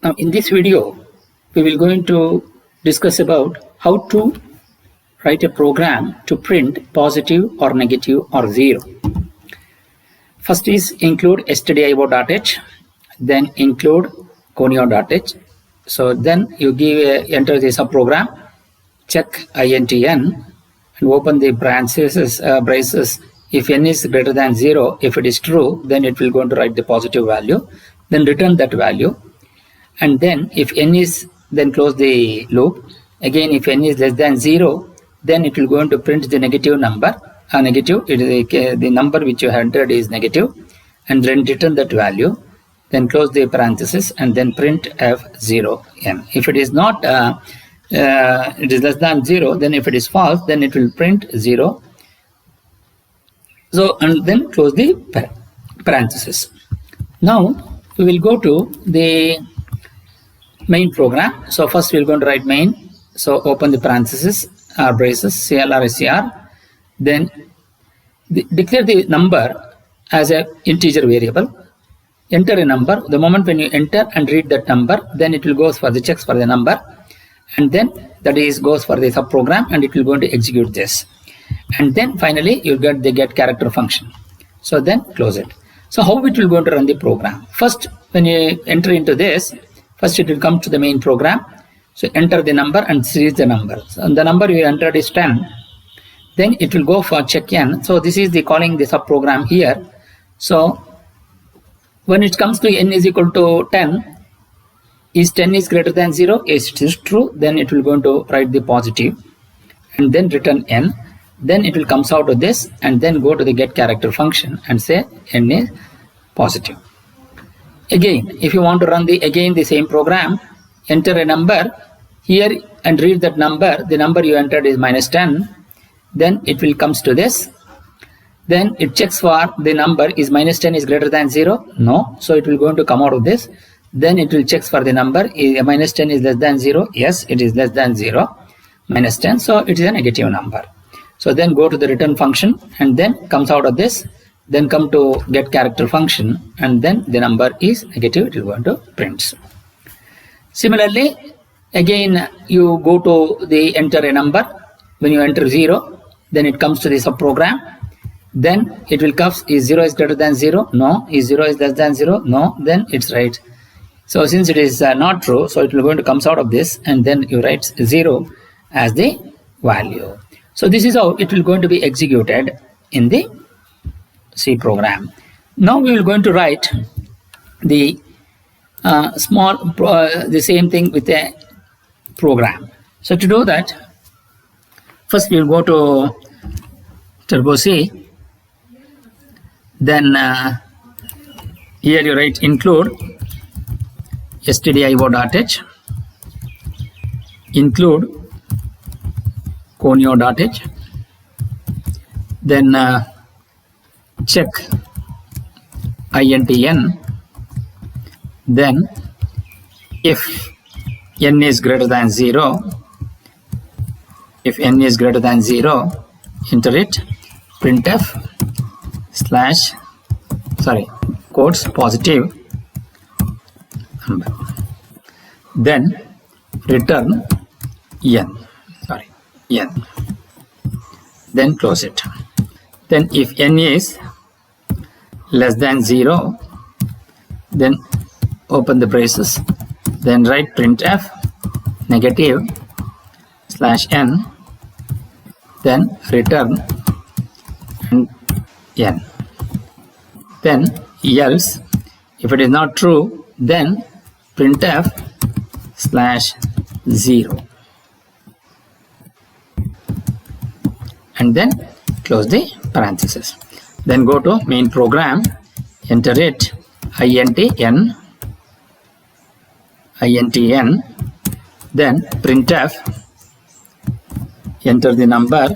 Now in this video, we will going to discuss about how to write a program to print positive or negative or 0. First is include stdio.h, then include conio.h. So then you enter the subprogram, check intn, and open the braces. If n is greater than 0, if it is true, then it will go to write the positive value, then return that value. And then if n is, then close the loop. Again, if n is less than 0, then it will go to print the negative number. Negative, the number which you have entered is negative, and then return that value. Then close the parenthesis and then print f0n. If it is not, it is less than 0, then if it is false, then it will print 0. So, and then close the parenthesis. Now, we will go to the main program. So, first we are going to write main. So, open the parenthesis or braces, CLR, then declare the number as an integer variable. Enter a number. The moment when you enter and read that number, then it will go for the checks for the number, and then that is goes for the subprogram, and it will go to execute this. And then finally you get the get character function. So then close it. So how it will go to run the program? First, when you enter into this, first it will come to the main program. So enter the number and series the number. So the number you entered is 10. Then it will go for check n. So this is the calling the subprogram here. So when it comes to n is equal to 10, is 10 is greater than 0? Yes, it is true. Then it will go to write the positive and then return n. Then it will comes out of this and then go to the get character function and say n is positive. Again, if you want to run the same program, enter a number here and read that number. The number you entered is -10. Then it will comes to this. Then it checks for the number is -10 is greater than 0. No. So it will going to come out of this. Then it will checks for the number -10 is less than 0. Yes, it is less than 0. -10. So it is a negative number. So then go to the return function and then comes out of this. Then come to get character function and then the number is negative. It will go into prints. Similarly, again you go to the enter a number. When you enter 0, then it comes to the subprogram. Then it will come is 0 is greater than 0. No. Is 0 is less than 0. No. Then it's right. So since it is not true, so it will going to comes out of this and then you write 0 as the value. So this is how it will going to be executed in the C program. Now we will going to write the the same thing with a program. So to do that, first we will go to Turbo C. Then here you write include stdio.h, include conio.h, then check intn, then if n is greater than 0, if n is greater than 0, enter it, printf quotes positive number, then return n, then close it. Then if n is less than 0, then open the braces, then write printf negative /n, then return n. Then else, if it is not true, then printf /0, and then close the parenthesis. Then go to main program, enter it intn, then printf, enter the number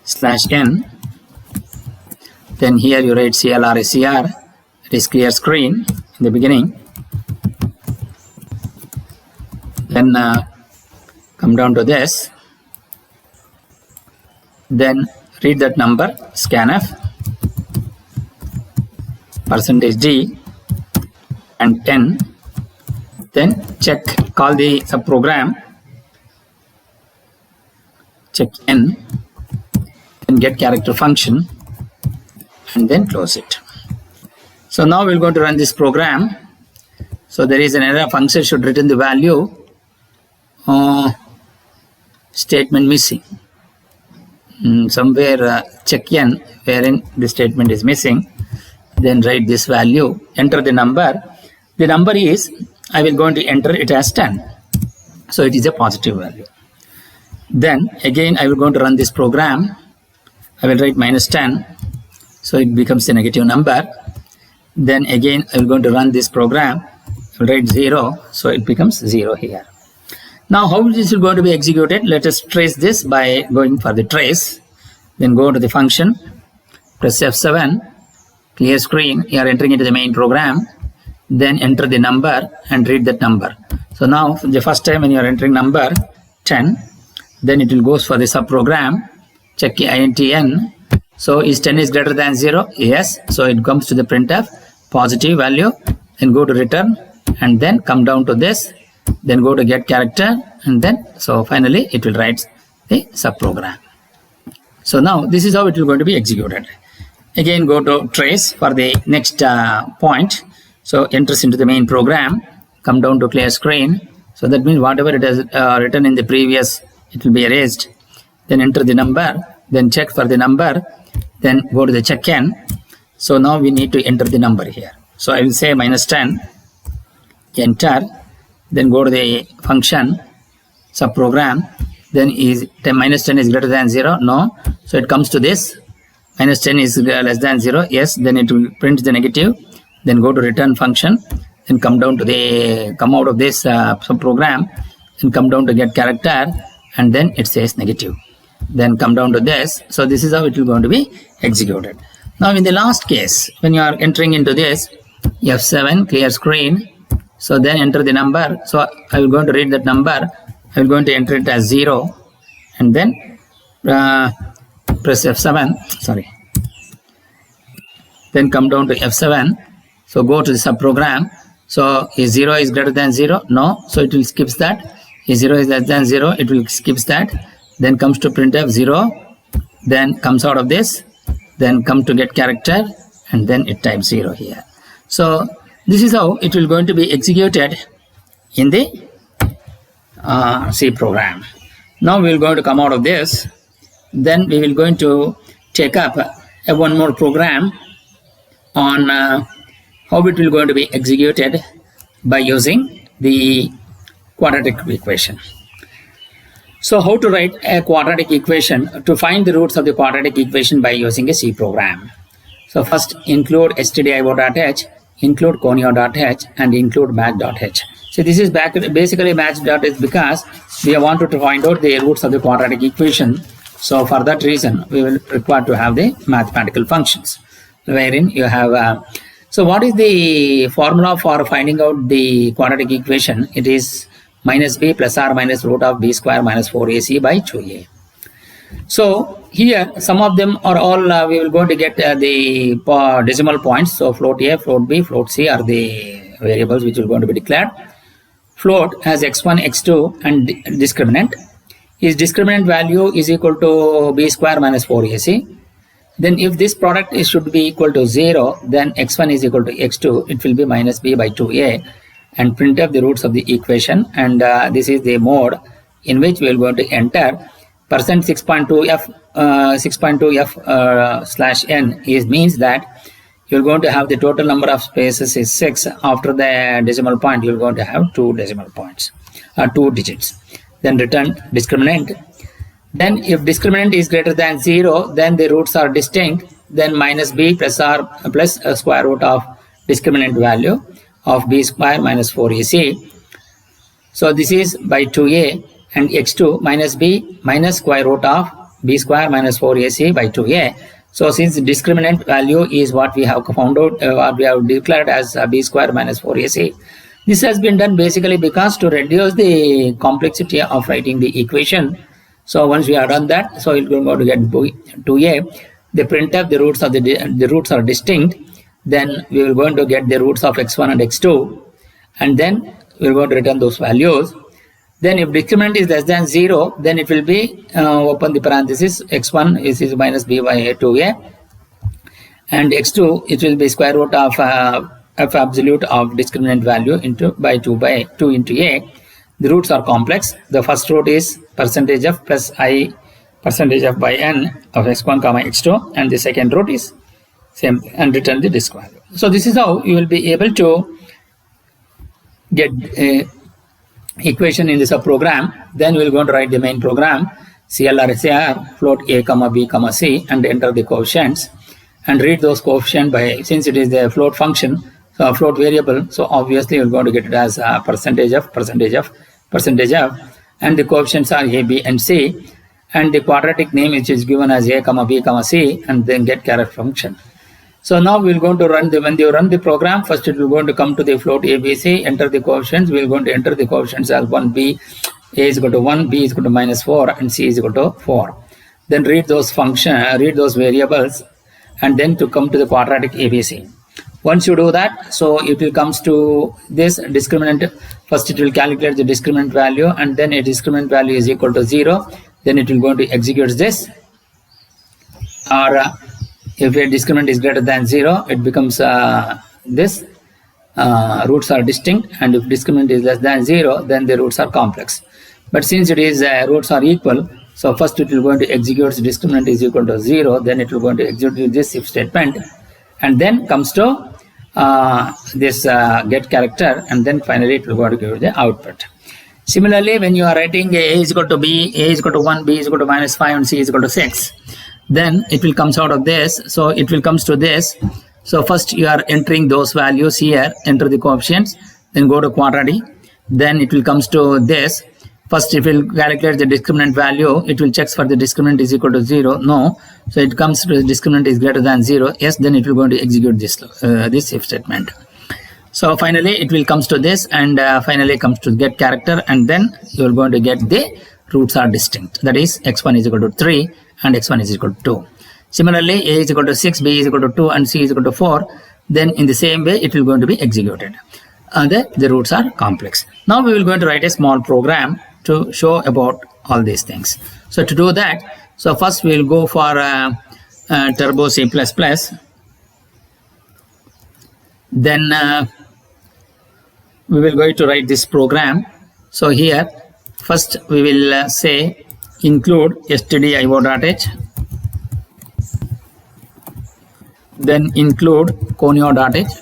/n, then here you write CLR, it is clear screen in the beginning. Then come down to this, then read that number, scanf, %d and n, then check, call the subprogram, check n, and get character function, and then close it. So now we're going to run this program. So there is an error, function should return the value, statement missing. Somewhere check n, wherein the statement is missing. Then write this value, enter the number. The number is, I will going to enter it as 10. So it is a positive value. Then again I will going to run this program. I will write -10. So it becomes a negative number. Then again I will going to run this program. I will write 0. So it becomes 0 here. Now how this is going to be executed? Let us trace this by going for the trace. Then go to the function, press F7, clear screen. You are entering into the main program. Then enter the number and read that number. So now the first time when you are entering number 10, then it will goes for the subprogram, check intn. So is 10 is greater than 0? Yes. So it comes to the printf, positive value, and go to return, and then come down to this, then go to get character, and then so finally it will write the subprogram. So now this is how it will going to be executed. Again go to trace for the next point. So enters into the main program, come down to clear screen. So that means whatever it has written in the previous, it will be erased. Then enter the number, then check for the number, then go to the check n. So now we need to enter the number here. So I will say -10, enter, then go to the function, subprogram, then is -10 is greater than 0? No. So it comes to this, -10 is less than 0? Yes. Then it will print the negative. Then go to return function, then come down to the, come out of this subprogram, and come down to get character, and then it says negative. Then come down to this. So this is how it will going to be executed. Now in the last case, when you are entering into this, F7, clear screen. So then enter the number. So I will going to read that number. I will going to enter it as 0, and then press F7, sorry. Then come down to F7. So go to the subprogram. So is 0 is greater than 0? No. So it will skips that. Is 0 is less than 0? It will skips that. Then comes to printf 0. Then comes out of this. Then come to get character, and then it types 0 here. So this is how it will going to be executed in the C program. Now we will going to come out of this. Then we will going to take up one more program on how it will going to be executed by using the quadratic equation. So how to write a quadratic equation, to find the roots of the quadratic equation by using a C program. So first include stdio.h, include conio.h, and include match.h. So this is basically match.h because we wanted to find out the roots of the quadratic equation. So for that reason, we will require to have the mathematical functions, wherein you have so what is the formula for finding out the quadratic equation? It is -b plus or minus root of b square minus 4ac by 2a. So here some of them are all we will going to get the decimal points. So float a, float b, float c are the variables which are going to be declared. Float has x1, x2 and discriminant. His discriminant value is equal to b square minus 4ac. Then if this product should be equal to 0, then x1 is equal to x2. It will be minus b by 2a, and printf the roots of the equation. And this is the mode in which we are going to enter %6.2f slash n means that you're going to have the total number of spaces is 6. After the decimal point, you're going to have 2 decimal points, 2 digits. Then return discriminant. Then if discriminant is greater than 0, then the roots are distinct. Then minus b plus r plus a square root of discriminant value of b square minus 4ac. So this is by 2a, and x2 minus b minus square root of b square minus 4ac by 2a. So since the discriminant value is what we have found out, what we have declared as b square minus 4ac, this has been done basically because to reduce the complexity of writing the equation. So once we have done that, so it will go to get 2a. The printf the roots of the roots are distinct. then we will going to get the roots of x1 and x2, and then we are going to return those values. Then if discriminant is less than 0, then it will be open the parenthesis, x1 is minus b by 2a, and x2 it will be square root of f absolute of discriminant value into by 2 into a. The roots are complex. The first root is percentage f plus I percentage f by n of x1 comma x2, and the second root is same, and return the disk value. So this is how you will be able to get a equation in this program. Then we will go to write the main program, CLR SAR float a comma b comma c, and enter the coefficients and read those coefficients by, since it is the float function, so a float variable, so obviously we are going to get it as percentage of, and the coefficients are a, b and c, and the quadratic name which is given as a comma b comma c, and then get character function. So now we will going to run when you run the program, first it will going to come to the float ABC, enter the coefficients. We will going to enter the coefficients as 1b, a is equal to 1, b is equal to minus 4, and c is equal to 4. Then read those variables, and then to come to the quadratic ABC. Once you do that, so it will comes to this discriminant. First it will calculate the discriminant value, and then a discriminant value is equal to 0. Then it will going to execute this, or if a discriminant is greater than 0, it becomes this roots are distinct, and if discriminant is less than 0, then the roots are complex. But since it is roots are equal, so first it will going to execute discriminant is equal to 0, then it will going to execute this if statement, and then comes to this get character, and then finally it will going to give the output. Similarly, when you are writing a is equal to b, a is equal to 1, b is equal to minus 5, and c is equal to 6, then it will comes out of this. So it will comes to this. So first you are entering those values here, enter the coefficients, then go to quadratic, then it will comes to this. First it will calculate the discriminant value, it will check for the discriminant is equal to 0, no. So it comes to the discriminant is greater than 0, yes, then it will going to execute this this if statement. So finally it will comes to this, and finally comes to get character, and then you are going to get the roots are distinct, that is x1 is equal to 3 and x1 is equal to 2. Similarly, a is equal to 6, b is equal to 2, and c is equal to 4. Then in the same way it will going to be executed. The roots are complex. Now we will going to write a small program to show about all these things. So to do that, so first we will go for Turbo C++. Then we will going to write this program. So here first we will say include stdio.h, then include conio.h,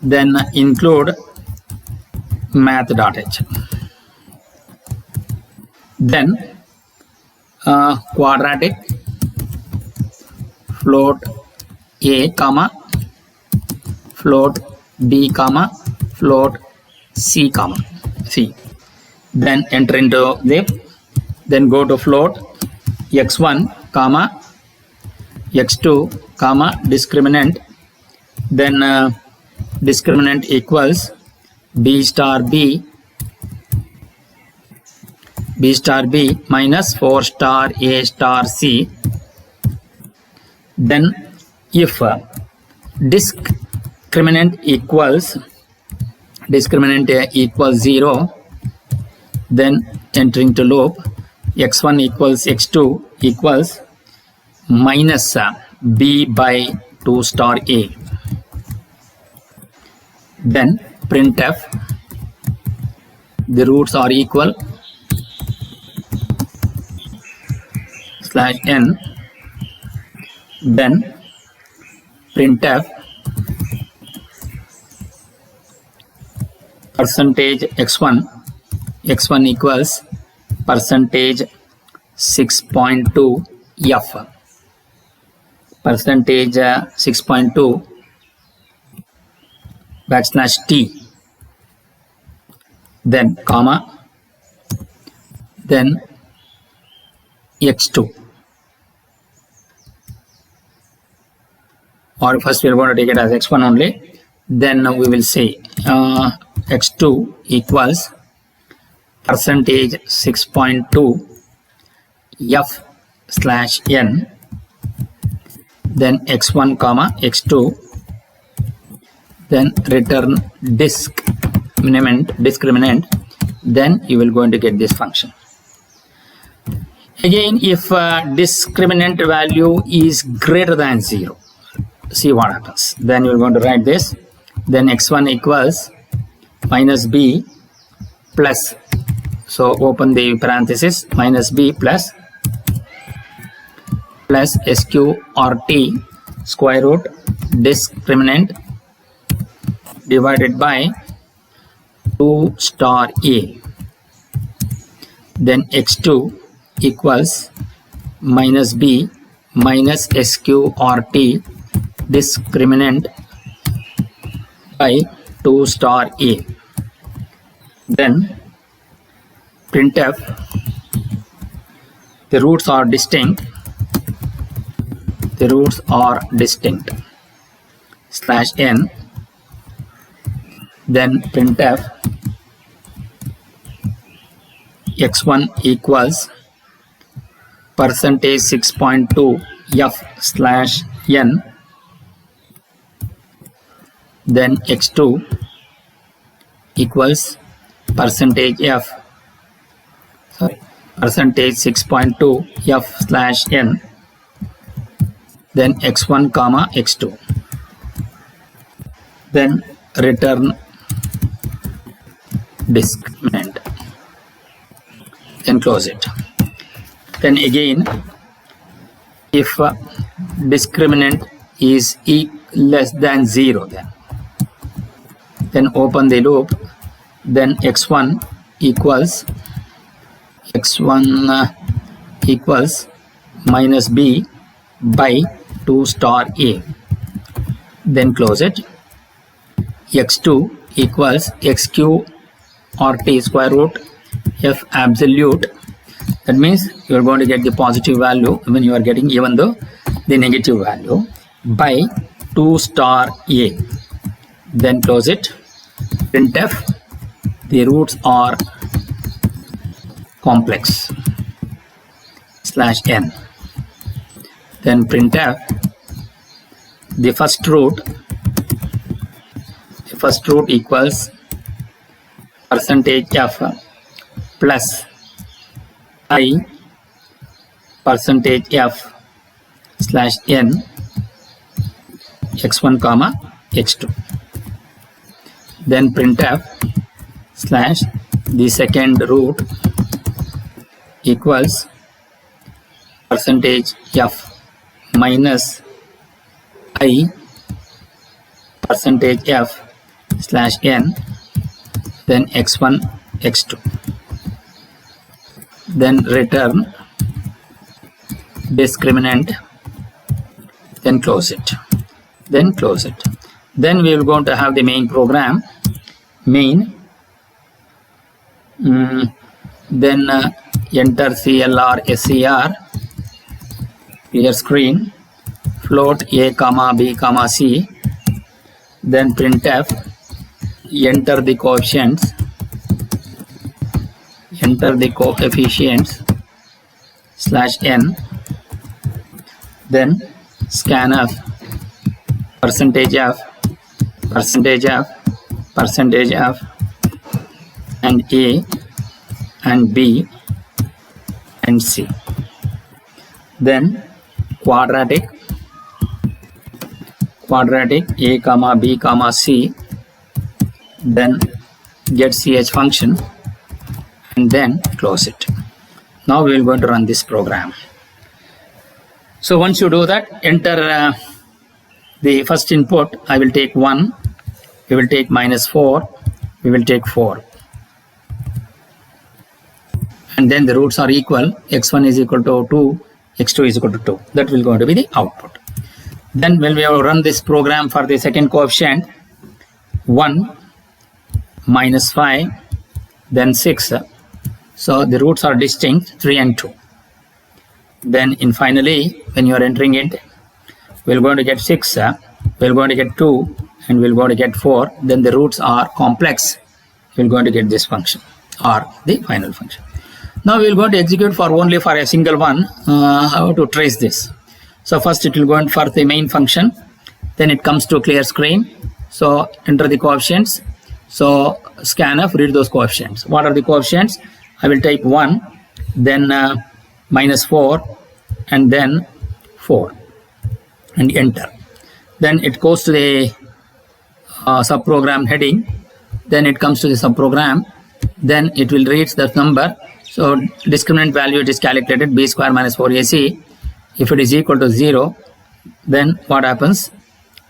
then include math.h, then quadratic float a comma float b comma float c comma c, then enter into the, then go to float x1 comma x2 comma discriminant, then discriminant equals b star b minus 4 star a star c. Then if discriminant equals 0, then entering to loop x1 equals x2 equals minus b by 2 star a. Then printf the roots are equal /n, then printf percentage x1 equals percentage 6.2 f, percentage 6.2 \t, then comma, then x2, or first we are going to take it as x1 only, then we will say x2 equals percentage 6.2 f/n, then x1 comma x2, then return discriminant, then you will going to get this function. Again, if discriminant value is greater than 0, see what happens. Then you are going to write this, then x1 equals minus b plus, so open the parenthesis, minus b plus sqrt square root discriminant divided by 2 star a, then x2 equals minus b minus sqrt discriminant by 2 star a, then printf, the roots are distinct slash n, then printf x1 equals percentage 6.2 f slash n, then x2 equals percentage 6.2 f slash n, then x1 comma x2, then return discriminant, then close it. Then again, if discriminant is less than 0, then open the loop, then x1 equals minus b by 2 star a, then close it. x2 equals xqrt square root f absolute, that means you are going to get the positive value when you are getting even though the negative value, by 2 star a, then close it. Printf, the roots are complex slash n, then printf, the first root equals percentage f plus I percentage f slash n x1 comma x2, then printf slash the second root equals percentage f minus I percentage f slash n, then x1 x2, then return discriminant, then close it. Then we are going to have the main program, then enter CLR SCR, clear screen, float a comma b comma c, then printf, enter the coefficients slash n, then scanf percentage f and a and b and c, then quadratic a comma b comma c, then get ch function and then close it. Now we will going to run this program. So once you do that, enter the first input. I will take 1, we will take minus 4, we will take 4, and then the roots are equal, x1 is equal to 2, x2 is equal to 2. That will going to be the output. Then when we have run this program for the second coefficient, 1 minus 5, then 6, so the roots are distinct, 3 and 2. Then finally when you are entering it, we are going to get 6, we are going to get 2, and we are going to get 4. Then the roots are complex, we are going to get this function or the final function. Now we are going to execute for only for a single one. How to trace this? So first it will go in for the main function. Then it comes to clear screen. So enter the coefficients. So scanf, read those coefficients. What are the coefficients? I will type 1, then -4, and then 4, and enter. Then it goes to the subprogram heading. Then it comes to the subprogram. Then it will read that number. So discriminant value, it is calculated b square minus 4ac. If it is equal to 0, then what happens?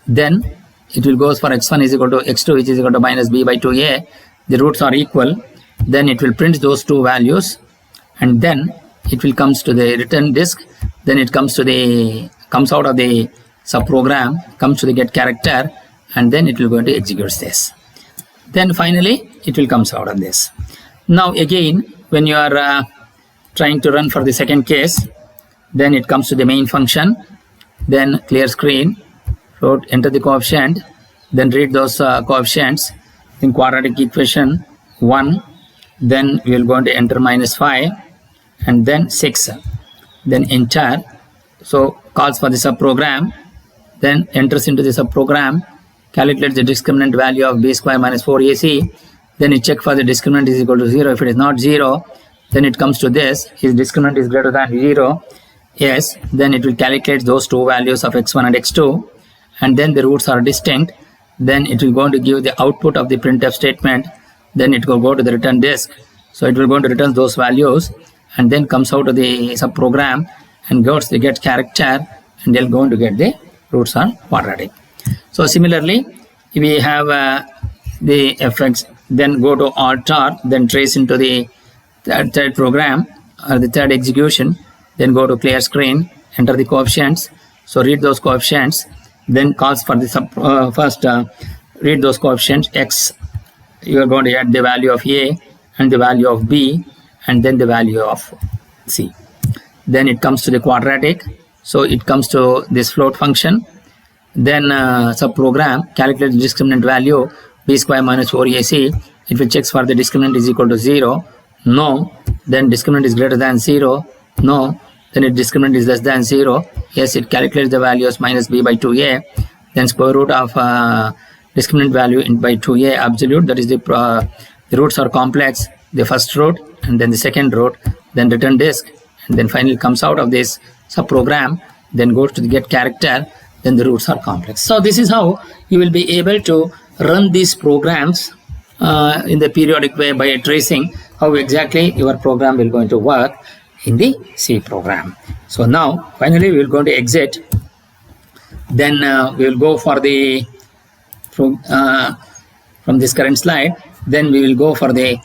Then it will goes for x1 is equal to x2, which is equal to minus b by 2a. The roots are equal. Then it will print those two values, and then it will comes to the return disk. Then it comes out of the subprogram, comes to the get character, and then it will go to execute this. Then finally it will comes out of this. Now again, when you are trying to run for the second case, then it comes to the main function, then clear screen, so enter the coefficient, then read those coefficients in quadratic equation 1, then we will go to enter -5, and then 6, then enter. So calls for the subprogram, then enters into the subprogram, calculates the discriminant value of b square minus 4ac. Then it check for the discriminant is equal to 0. If it is not 0, then it comes to this, his discriminant is greater than 0. Yes, then it will calculate those two values of x1 and x2, and then the roots are distinct. Then it will go to give the output of the printf statement. Then it will go to the return disk. So it will go to return those values, and then comes out of the subprogram and goes to get character, and they'll go to get the roots are quadratic. So similarly, we have the fx, then go to alt-r, then trace into the third program or the third execution, then go to clear screen, enter the coefficients. So read those coefficients, then calls for the first read those coefficients. X, you are going to add the value of a and the value of b, and then the value of c. Then it comes to the quadratic, so it comes to this float function. Then subprogram calculates discriminant value b square minus 4ac. It will check for the discriminant is equal to 0. No. Then discriminant is greater than 0. No. Then it discriminant is less than 0. Yes, it calculates the values minus b by 2a. Then square root of discriminant value by 2a absolute. That is the roots are complex. The first root and then the second root. Then return disk, and then finally comes out of this subprogram. Then goes to the get character. Then the roots are complex. So this is how you will be able to run these programs in the periodic way by tracing how exactly your program will going to work in the C program. So now finally we will go to exit. Then we will go for the from this current slide. Then we will go for the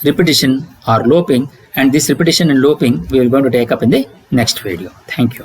repetition or looping, and this repetition and looping we will going to take up in the next video. Thank you.